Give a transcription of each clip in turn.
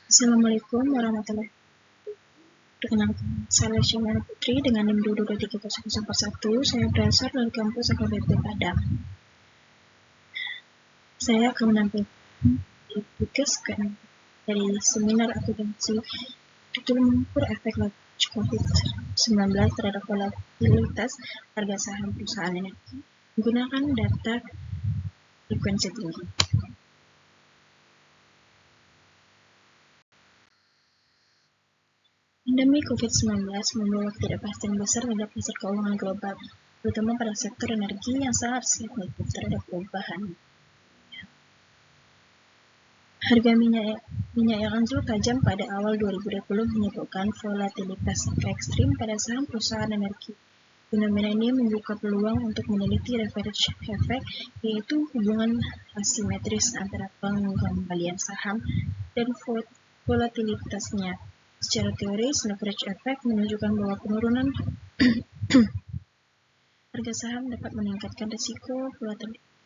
Assalamualaikum warahmatullahi wabarakatuh. Perkenalkan, saya Syamana Putri dengan NIM 223041. Saya berasal dari kampus AKBP Padang. Saya akan menampilkan tugas dari seminar akuntansi judul mengukur efek COVID-19 terhadap volatilitas harga saham perusahaan energi menggunakan data frekuensi tinggi. Pandemi COVID-19 membawa ketidakpastian besar terhadap pasar keuangan global, terutama pada sektor energi yang sangat sensitif terhadap perubahan. Harga minyak yang anjlok tajam pada awal 2020 menyebabkan volatilitas ekstrim pada saham perusahaan energi. Fenomena ini membuka peluang untuk meneliti leverage effect, yaitu hubungan asimetris antara pengembalian saham dan volatilitasnya. Secara teoris, leverage effect menunjukkan bahwa penurunan harga saham dapat meningkatkan risiko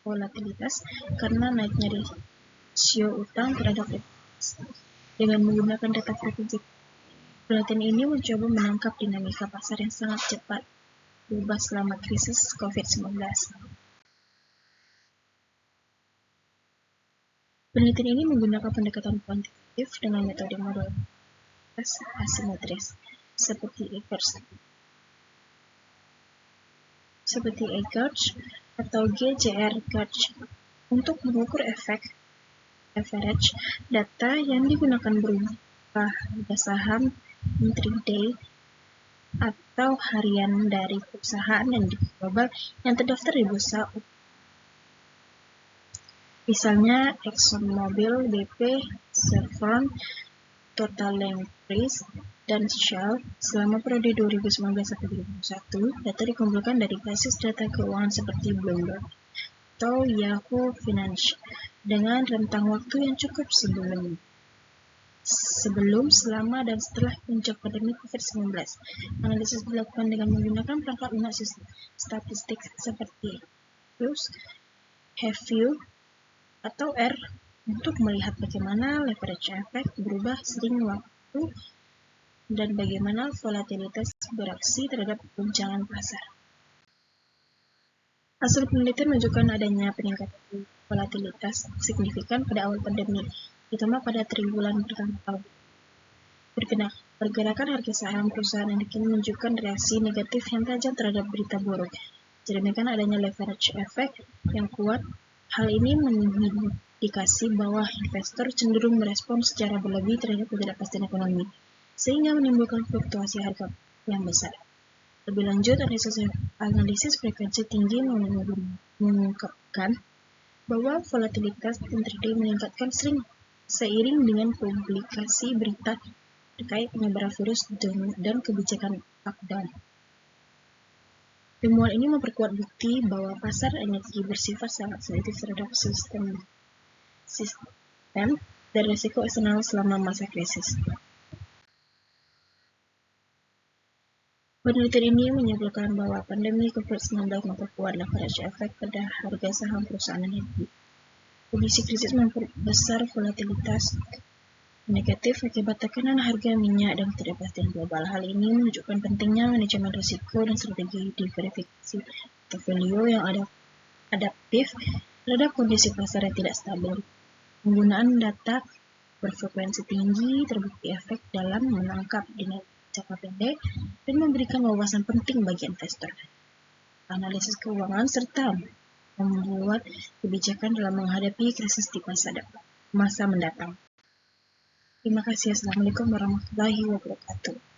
volatilitas karena naiknya rasio utang terhadap ekuitas. Dengan menggunakan data frekuensi, penelitian ini mencoba menangkap dinamika pasar yang sangat cepat berubah selama krisis COVID-19. Penelitian ini menggunakan pendekatan kuantitatif dengan metode model asimetris seperti Eggers atau GJR-Gauge untuk mengukur efek average data yang digunakan berupa harga saham intraday atau harian dari perusahaan dan global yang terdaftar di bursa. Misalnya ExxonMobil, BP, Chevron, Total Enterprise, dan Shell. Selama periode 2019-2021, data dikumpulkan dari basis data keuangan seperti Bloomberg atau Yahoo Finance dengan rentang waktu yang cukup sebelum, selama, dan setelah puncak pandemi COVID-19. Analisis dilakukan dengan menggunakan perangkat lunak statistik seperti Fuse, Have-You, atau R untuk melihat bagaimana leverage effect berubah sering waktu dan bagaimana volatilitas beraksi terhadap guncangan pasar. Hasil penelitian menunjukkan adanya peningkatan volatilitas signifikan pada awal pandemi, terutama pada triwulan pertama tahun. Pergerakan harga saham perusahaan energi menunjukkan reaksi negatif yang tajam terhadap berita buruk. Sedemikian adanya leverage effect yang kuat. Hal ini mengindikasi bahwa investor cenderung merespon secara berlebih terhadap ketidakpastian ekonomi, sehingga menimbulkan fluktuasi harga yang besar. Lebih lanjut, analisis frekuensi tinggi mengungkapkan bahwa volatilitas intraday meningkatkan seiring dengan publikasi berita terkait penyebaran virus dan kebijakan lockdown. Temuan ini memperkuat bukti bahwa pasar energi bersifat sangat sensitif terhadap sistem dan risiko eksternal selama masa krisis. Penelitian ini menyimpulkan bahwa pandemi COVID-19 memperkuat leverage effect pada harga saham perusahaan energi. Kondisi krisis memperbesar volatilitas negatif akibat tekanan harga minyak dan ketidakpastian global. Hal ini menunjukkan pentingnya manajemen risiko dan strategi diversifikasi portofolio yang adaptif terhadap kondisi pasar yang tidak stabil. Penggunaan data berfrekuensi tinggi terbukti efek dalam menangkap dinamika jangka pendek dan memberikan wawasan penting bagi investor, analisis keuangan, serta membuat kebijakan dalam menghadapi krisis di masa mendatang. Terima kasih. Assalamualaikum warahmatullahi wabarakatuh.